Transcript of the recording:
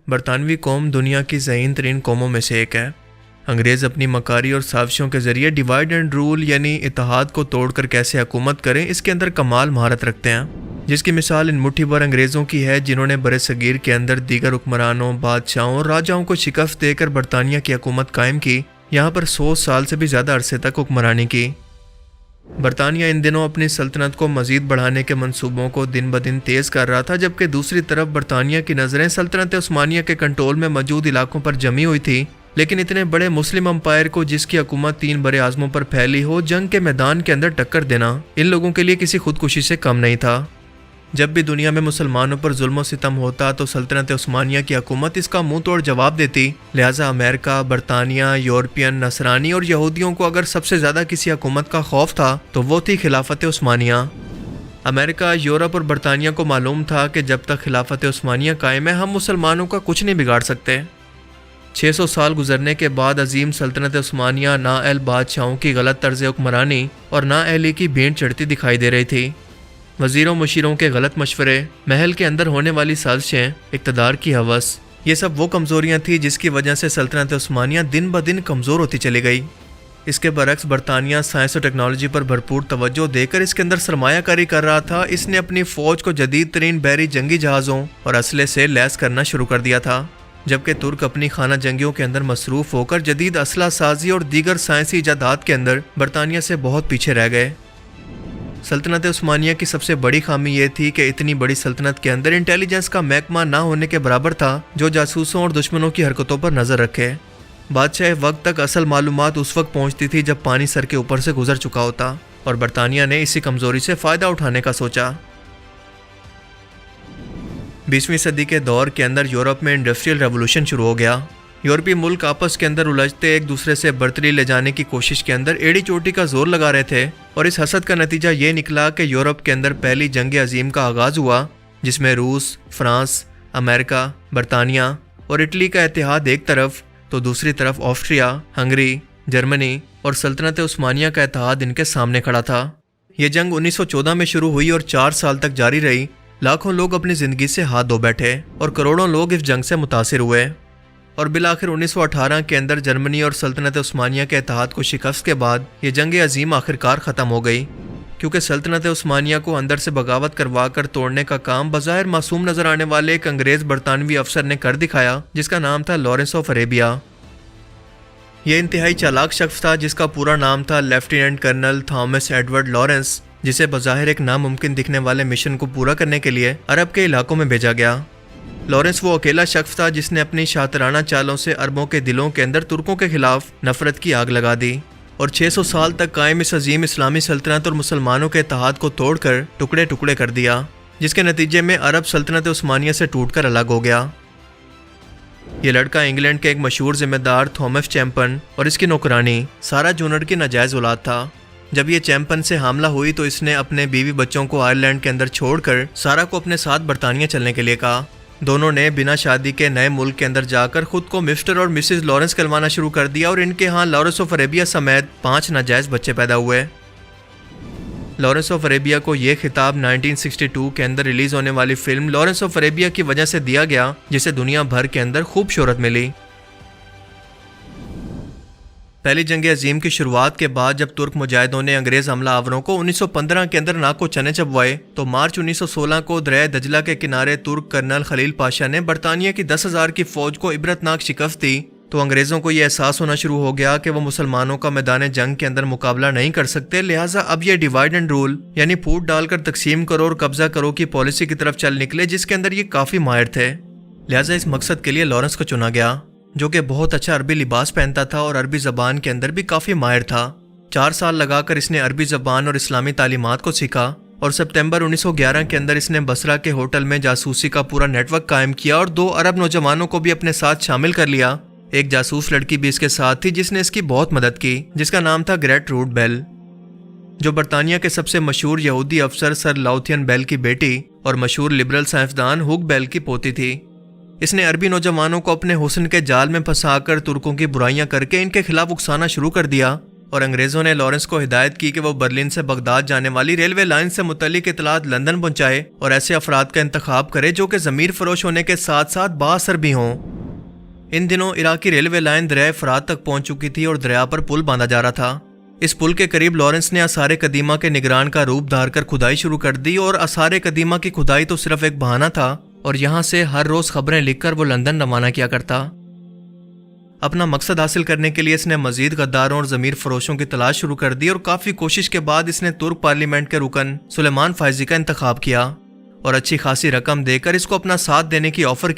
برطانوی قوم دنیا کی ذہین ترین قوموں میں سے ایک ہے۔ انگریز اپنی مکاری اور سازشوں کے ذریعے ڈیوائیڈ اینڈ رول یعنی اتحاد کو توڑ کر کیسے حکومت کریں اس کے اندر کمال مہارت رکھتے ہیں، جس کی مثال ان مٹھی بھر انگریزوں کی ہے جنہوں نے برِ صغیر کے اندر دیگر حکمرانوں، بادشاہوں اور راجاؤں کو شکست دے کر برطانیہ کی حکومت قائم کی، یہاں پر 100 سال سے بھی زیادہ عرصے تک حکمرانی کی۔ برطانیہ ان دنوں اپنی سلطنت کو مزید بڑھانے کے منصوبوں کو دن بدن تیز کر رہا تھا، جبکہ دوسری طرف برطانیہ کی نظریں سلطنت عثمانیہ کے کنٹرول میں موجود علاقوں پر جمی ہوئی تھی، لیکن اتنے بڑے مسلم امپائر کو جس کی حکومت 3 بڑے اعظموں پر پھیلی ہو، جنگ کے میدان کے اندر ٹکر دینا ان لوگوں کے لیے کسی خودکشی سے کم نہیں تھا۔ جب بھی دنیا میں مسلمانوں پر ظلم و ستم ہوتا تو سلطنت عثمانیہ کی حکومت اس کا منہ توڑ جواب دیتی، لہٰذا امریکہ، برطانیہ، یورپین، نصرانی اور یہودیوں کو اگر سب سے زیادہ کسی حکومت کا خوف تھا تو وہ تھی خلافت عثمانیہ۔ امریکہ، یورپ اور برطانیہ کو معلوم تھا کہ جب تک خلافت عثمانیہ قائم ہے ہم مسلمانوں کا کچھ نہیں بگاڑ سکتے۔ 600 سال گزرنے کے بعد عظیم سلطنت عثمانیہ نااہل بادشاہوں کی غلط طرز حکمرانی اور نااہلی کی بھینٹ چڑھتی دکھائی دے رہی تھی۔ وزیروں مشیروں کے غلط مشورے، محل کے اندر ہونے والی سازشیں، اقتدار کی ہوس، یہ سب وہ کمزوریاں تھیں جس کی وجہ سے سلطنت عثمانیہ دن بدن کمزور ہوتی چلی گئی۔ اس کے برعکس برطانیہ سائنس اور ٹیکنالوجی پر بھرپور توجہ دے کر اس کے اندر سرمایہ کاری کر رہا تھا۔ اس نے اپنی فوج کو جدید ترین بحری جنگی جہازوں اور اسلحے سے لیس کرنا شروع کر دیا تھا، جبکہ ترک اپنی خانہ جنگیوں کے اندر مصروف ہو کر جدید اسلحہ سازی اور دیگر سائنسی ایجادات کے اندر برطانیہ سے بہت پیچھے رہ گئے۔ سلطنت عثمانیہ کی سب سے بڑی خامی یہ تھی کہ اتنی بڑی سلطنت کے اندر انٹیلیجنس کا محکمہ نہ ہونے کے برابر تھا جو جاسوسوں اور دشمنوں کی حرکتوں پر نظر رکھے۔ بادشاہ وقت تک اصل معلومات اس وقت پہنچتی تھی جب پانی سر کے اوپر سے گزر چکا ہوتا، اور برطانیہ نے اسی کمزوری سے فائدہ اٹھانے کا سوچا۔ 20ویں صدی کے دور کے اندر یورپ میں انڈسٹریل ریولوشن شروع ہو گیا۔ یورپی ملک آپس کے اندر الجھتے ایک دوسرے سے برتری لے جانے کی کوشش کے اندر ایڑی چوٹی کا زور لگا رہے تھے، اور اس حسد کا نتیجہ یہ نکلا کہ یورپ کے اندر پہلی جنگ عظیم کا آغاز ہوا، جس میں روس، فرانس، امریکہ، برطانیہ اور اٹلی کا اتحاد ایک طرف تو دوسری طرف آسٹریا، ہنگری، جرمنی اور سلطنت عثمانیہ کا اتحاد ان کے سامنے کھڑا تھا۔ یہ جنگ 1914 میں شروع ہوئی اور 4 سال تک جاری رہی۔ لاکھوں لوگ اپنی زندگی سے ہاتھ دھو بیٹھے اور کروڑوں لوگ اس جنگ سے متاثر ہوئے، اور بالآخر 1918 کے اندر جرمنی اور سلطنت عثمانیہ کے اتحاد کو شکست کے بعد یہ جنگ عظیم آخرکار ختم ہو گئی، کیونکہ سلطنت عثمانیہ کو اندر سے بغاوت کروا کر توڑنے کا کام بظاہر معصوم نظر آنے والے ایک انگریز برطانوی افسر نے کر دکھایا جس کا نام تھا لارنس آف اریبیا۔ یہ انتہائی چالاک شخص تھا جس کا پورا نام تھا lieutenant colonel Thomas Edward Lawrence, جسے بظاہر ایک ناممکن دکھنے والے مشن کو پورا کرنے کے لیے عرب کے علاقوں میں بھیجا گیا۔ لارنس وہ اکیلا شخص تھا جس نے اپنی شاطرانہ چالوں سے عربوں کے دلوں کے اندر ترکوں کے خلاف نفرت کی آگ لگا دی، اور 600 سال تک قائم اس عظیم اسلامی سلطنت اور مسلمانوں کے اتحاد کو توڑ کر ٹکڑے ٹکڑے کر دیا، جس کے نتیجے میں عرب سلطنت عثمانیہ سے ٹوٹ کر الگ ہو گیا۔ یہ لڑکا انگلینڈ کے ایک مشہور ذمہ دار تھامس چیمپن اور اس کی نوکرانی سارا جونر کی ناجائز اولاد تھا۔ جب یہ چیمپن سے حاملہ ہوئی تو اس نے اپنے بیوی بچوں کو آئرلینڈ کے اندر چھوڑ کر سارا کو اپنے ساتھ برطانیہ چلنے کے لیے کہا۔ دونوں نے بنا شادی کے نئے ملک کے اندر جا کر خود کو مسٹر اور مسز لارنس کلوانا شروع کر دیا، اور ان کے ہاں لارنس آف اریبیا سمیت 5 ناجائز بچے پیدا ہوئے۔ لارنس آف اریبیا کو یہ خطاب 1962 کے اندر ریلیز ہونے والی فلم لارنس آف اریبیا کی وجہ سے دیا گیا، جسے دنیا بھر کے اندر خوب شہرت ملی۔ پہلی جنگ عظیم کی شروعات کے بعد جب ترک مجاہدوں نے انگریز حملہ آوروں کو 1915 کے اندر ناک کو چنے چبوائے تو مارچ 1916 کو دریائے دجلہ کے کنارے ترک کرنل خلیل پاشا نے برطانیہ کی 10,000 کی فوج کو عبرتناک شکست دی، تو انگریزوں کو یہ احساس ہونا شروع ہو گیا کہ وہ مسلمانوں کا میدان جنگ کے اندر مقابلہ نہیں کر سکتے، لہٰذا اب یہ ڈیوائیڈ اینڈ رول یعنی پھوٹ ڈال کر تقسیم کرو اور قبضہ کرو کی پالیسی کی طرف چل نکلے، جس کے اندر یہ کافی ماہر تھے۔ لہٰذا اس مقصد کے لیے لارنس کو چنا گیا، جو کہ بہت اچھا عربی لباس پہنتا تھا اور عربی زبان کے اندر بھی کافی ماہر تھا۔ 4 سال لگا کر اس نے عربی زبان اور اسلامی تعلیمات کو سیکھا، اور سپتمبر 1911 کے اندر اس نے بصرہ کے ہوٹل میں جاسوسی کا پورا نیٹ ورک قائم کیا اور 2 عرب نوجوانوں کو بھی اپنے ساتھ شامل کر لیا۔ ایک جاسوس لڑکی بھی اس کے ساتھ تھی جس نے اس کی بہت مدد کی، جس کا نام تھا گریٹ روٹ بیل، جو برطانیہ کے سب سے مشہور یہودی افسر سر لاؤتھین بیل کی بیٹی اور مشہور لبرل سائنسدان ہگ بیل کی پوتی تھی۔ اس نے عربی نوجوانوں کو اپنے حسن کے جال میں پھنسا کر ترکوں کی برائیاں کر کے ان کے خلاف اکسانا شروع کر دیا، اور انگریزوں نے لارنس کو ہدایت کی کہ وہ برلن سے بغداد جانے والی ریلوے لائن سے متعلق اطلاعات لندن پہنچائے اور ایسے افراد کا انتخاب کرے جو کہ ضمیر فروش ہونے کے ساتھ ساتھ بااثر بھی ہوں۔ ان دنوں عراقی ریلوے لائن دریائے فرات تک پہنچ چکی تھی اور دریا پر پل باندھا جا رہا تھا۔ اس پل کے قریب لارنس نے آثار قدیمہ کے نگران کا روپ دھار کر کھدائی شروع کر دی، اور آثار قدیمہ کی کھدائی تو صرف ایک بہانہ تھا، اور یہاں سے ہر روز خبریں لکھ کر وہ لندن روانہ کیا کرتا۔ اپنا مقصد حاصل کرنے کے لیے اس نے مزید غداروں اور ضمیر فروشوں کی تلاش شروع کر دی، اور کافی کوشش کے بعد اس نے ترک پارلیمنٹ کے رکن سلیمان فائزی کا انتخاب کیا اور اچھی خاصی رقم دے کر اس کو اپنا ساتھ دینے کی آفر کی۔